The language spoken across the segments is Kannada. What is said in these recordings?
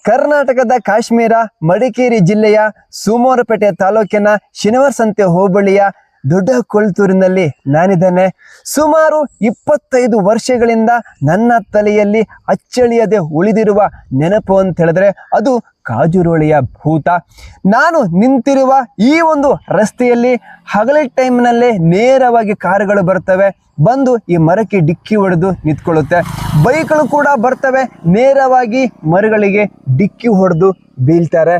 ಕರ್ನಾಟಕದ ಕಾಶ್ಮೀರ ಮಡಿಕೇರಿ ಜಿಲ್ಲೆಯ ಸೋಮವಾರಪೇಟೆ ತಾಲೂಕಿನ ಶನಿವಾರಸಂತೆ ಹೋಬಳಿಯ ದೊಡ್ಡ ಕೊಳ್ತೂರಿನಲ್ಲಿ ನಾನಿದ್ದೇನೆ. ಸುಮಾರು 25 ವರ್ಷಗಳಿಂದ ನನ್ನ ತಲೆಯಲ್ಲಿ ಅಚ್ಚಳಿಯದೆ ಉಳಿದಿರುವ ನೆನಪು ಅಂತ ಹೇಳಿದ್ರೆ ಅದು ಕಾಜುರೋಳಿಯ ಭೂತ. ನಾನು ನಿಂತಿರುವ ಈ ಒಂದು ರಸ್ತೆಯಲ್ಲಿ ಹಗಲಿ ಟೈಮ್ನಲ್ಲೇ ನೇರವಾಗಿ ಕಾರುಗಳು ಬರ್ತವೆ, ಬಂದು ಈ ಮರಕ್ಕೆ ಡಿಕ್ಕಿ ಹೊಡೆದು ನಿಂತ್ಕೊಳ್ಳುತ್ತೆ. ಬೈಕ್ಗಳು ಕೂಡ ಬರ್ತವೆ, ನೇರವಾಗಿ ಮರಗಳಿಗೆ ಡಿಕ್ಕಿ ಹೊಡೆದು ಬೀಳ್ತಾರೆ.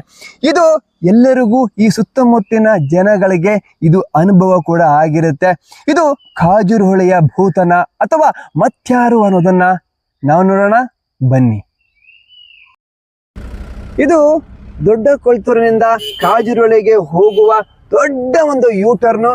ಇದು ಎಲ್ಲರಿಗೂ ಈ ಸುತ್ತಮುತ್ತಿನ ಜನಗಳಿಗೆ ಇದು ಅನುಭವ ಕೂಡ ಆಗಿರುತ್ತೆ. ಇದು ಕಾಜುರೋಳಿಯ ಭೂತನ ಅಥವಾ ಮತ್ಯಾರು ಅನ್ನೋದನ್ನ ನಾವು ನೋಡೋಣ ಬನ್ನಿ. ಇದು ದೊಡ್ಡ ಕೊಳ್ತೂರಿನಿಂದ ಕಾಜುರೋಳಿಗೆ ಹೋಗುವ ದೊಡ್ಡ ಒಂದು ಯೂಟರ್ನು.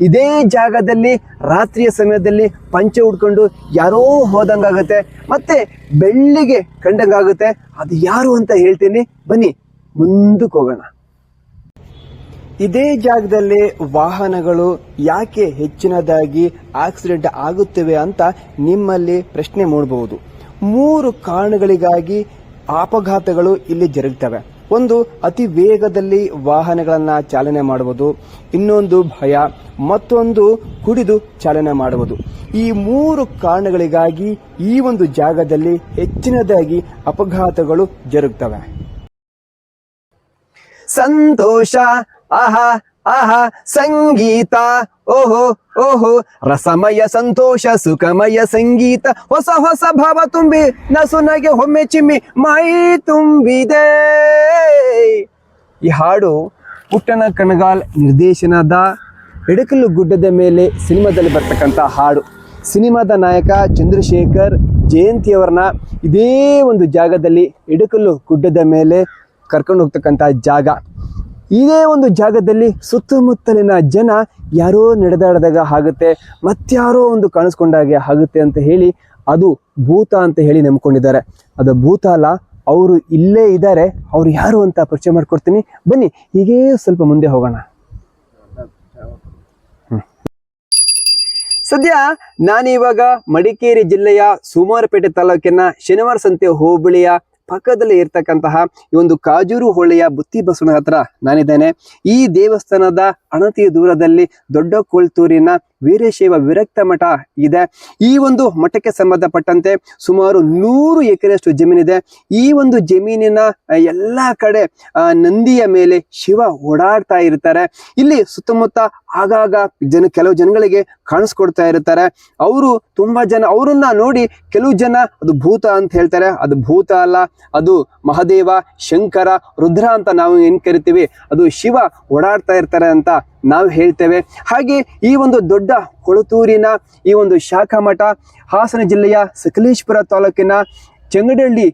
ಇದೇ ಜಾಗದಲ್ಲಿ ರಾತ್ರಿಯ ಸಮಯದಲ್ಲಿ ಪಂಚೆ ಉಡ್ಕೊಂಡು ಯಾರೋ ಹೋದಂಗಾಗುತ್ತೆ, ಮತ್ತೆ ಬೆಳ್ಳಿಗೆ ಕಂಡಂಗಾಗುತ್ತೆ. ಅದು ಯಾರು ಅಂತ ಹೇಳ್ತೀನಿ, ಬನ್ನಿ ಮುಂದಕ್ಕೆ ಹೋಗೋಣ. ಇದೇ ಜಾಗದಲ್ಲಿ ವಾಹನಗಳು ಯಾಕೆ ಹೆಚ್ಚಿನದಾಗಿ ಆಕ್ಸಿಡೆಂಟ್ ಆಗುತ್ತವೆ ಅಂತ ನಿಮ್ಮಲ್ಲಿ ಪ್ರಶ್ನೆ ಮೂಡಬಹುದು. 3 ಕಾರಣಗಳಿಗಾಗಿ ಅಪಘಾತಗಳು ಇಲ್ಲಿ ಜರುಗುತ್ತವೆ. ಒಂದು, ಅತಿ ವೇಗದಲ್ಲಿ ವಾಹನಗಳನ್ನ ಚಾಲನೆ ಮಾಡುವುದು, ಇನ್ನೊಂದು ಭಯ, ಮತ್ತೊಂದು ಕುಡಿದು ಚಾಲನೆ ಮಾಡುವುದು. ಈ 3 ಕಾರಣಗಳಿಗಾಗಿ ಈ ಒಂದು ಜಾಗದಲ್ಲಿ ಹೆಚ್ಚಿನದಾಗಿ ಅಪಘಾತಗಳು ಜರುಗುತ್ತವೆ. ಸಂತೋಷ, ಆಹಾ ಆಹಾ, ಸಂಗೀತ, ಓಹೋ ಓಹೋ, ರಸಮಯ ಸಂತೋಷ ಸುಖಮಯ ಸಂಗೀತ, ಹೊಸ ಹೊಸ ಭಾವ ತುಂಬಿ ನಸುನಗೆ ಒಮ್ಮೆ ಚಿಮ್ಮಿ ಮೈ ತುಂಬಿದೆ. ಈ ಹಾಡು ಪುಟ್ಟಣ ಕಣಗಾಲ್ ನಿರ್ದೇಶನದ ಎಡಕಲ್ಲು ಗುಡ್ಡದ ಮೇಲೆ ಸಿನಿಮಾದಲ್ಲಿ ಬರ್ತಕ್ಕಂಥ ಹಾಡು. ಸಿನಿಮಾದ ನಾಯಕ ಚಂದ್ರಶೇಖರ್ ಜಯಂತಿಯವರನ್ನ ಇದೇ ಒಂದು ಜಾಗದಲ್ಲಿ ಎಡಕಲ್ಲು ಗುಡ್ಡದ ಮೇಲೆ ಕರ್ಕೊಂಡು ಹೋಗ್ತಕ್ಕಂಥ ಜಾಗ. ಇದೇ ಒಂದು ಜಾಗದಲ್ಲಿ ಸುತ್ತಮುತ್ತಲಿನ ಜನ ಯಾರೋ ನಡೆದಾಡಿದಾಗ ಆಗುತ್ತೆ, ಮತ್ಯಾರೋ ಒಂದು ಕಾಣಿಸ್ಕೊಂಡಾಗೆ ಆಗುತ್ತೆ ಅಂತ ಹೇಳಿ ಅದು ಭೂತ ಅಂತ ಹೇಳಿ ನಂಬ್ಕೊಂಡಿದ್ದಾರೆ. ಅದು ಭೂತ ಅಲ್ಲ, ಅವರು ಇಲ್ಲೇ ಇದ್ದಾರೆ. ಅವರು ಯಾರು ಅಂತ ಪರಿಚಯ ಮಾಡ್ಕೊಡ್ತೀನಿ, ಬನ್ನಿ ಹೀಗೇ ಸ್ವಲ್ಪ ಮುಂದೆ ಹೋಗೋಣ. ಸದ್ಯ ನಾನಿವಾಗ ಮಡಿಕೇರಿ ಜಿಲ್ಲೆಯ ಸೋಮವಾರಪೇಟೆ ತಾಲೂಕಿನ ಶನಿವಾರಸಂತೆ ಹೋಬಳಿಯ ಪಕ್ಕದಲ್ಲಿ ಇರ್ತಕ್ಕಂತಹ ಈ ಒಂದು ಕಾಜೂರು ಹೊಳೆಯ ಬುತ್ತಿ ಬಸವನ ಹತ್ರ ನಾನಿದ್ದೇನೆ. ಈ ದೇವಸ್ಥಾನದ ಅಣತಿ ದೂರದಲ್ಲಿ ದೊಡ್ಡ ಕೊಳ್ತೂರಿನ ವೀರಶೈವ ವಿರಕ್ತ ಮಠ ಇದೆ. ಈ ಒಂದು ಮಠಕ್ಕೆ ಸಂಬಂಧಪಟ್ಟಂತೆ ಸುಮಾರು 100 ಎಕರೆಯಷ್ಟು ಜಮೀನಿದೆ. ಈ ಒಂದು ಜಮೀನಿನ ಎಲ್ಲಾ ಕಡೆ ನಂದಿಯ ಮೇಲೆ ಶಿವ ಓಡಾಡ್ತಾ ಇರ್ತಾರೆ. ಇಲ್ಲಿ ಸುತ್ತಮುತ್ತ ಆಗಾಗ ಕೆಲವು ಜನಗಳಿಗೆ ಕಾಣಿಸ್ಕೊಡ್ತಾ ಇರ್ತಾರೆ. ಅವರು ತುಂಬಾ ಜನ ಅವರನ್ನ ನೋಡಿ ಕೆಲವು ಜನ ಅದು ಭೂತ ಅಂತ ಹೇಳ್ತಾರೆ. ಅದು ಭೂತ ಅಲ್ಲ, ಅದು ಮಹಾದೇವ, ಶಂಕರ, ರುದ್ರ ಅಂತ ನಾವು ಏನ್ ಕರಿತೀವಿ, ಅದು ಶಿವ ಓಡಾಡ್ತಾ ಇರ್ತಾರೆ ಅಂತ ನಾವು ಹೇಳ್ತೇವೆ. ಹಾಗೆ ಈ ಒಂದು ದೊಡ್ಡ ಕೊಳತೂರಿನ ಈ ಒಂದು ಶಾಖಾ ಮಠ ಹಾಸನ ಜಿಲ್ಲೆಯ ಸಕಲೇಶಪುರ ತಾಲೂಕಿನ ಚೆಂಗಡಳ್ಳಿ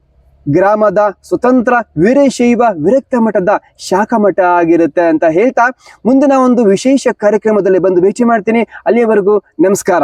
ಗ್ರಾಮದ ಸ್ವತಂತ್ರ ವೀರಶೈವ ವಿರಕ್ತ ಮಠದ ಶಾಖಾ ಮಠ ಆಗಿರುತ್ತೆ ಅಂತ ಹೇಳ್ತಾ ಮುಂದಿನ ಒಂದು ವಿಶೇಷ ಕಾರ್ಯಕ್ರಮದಲ್ಲಿ ಬಂದು ಭೇಟಿ ಮಾಡ್ತೀನಿ. ಅಲ್ಲಿಯವರೆಗೂ ನಮಸ್ಕಾರ.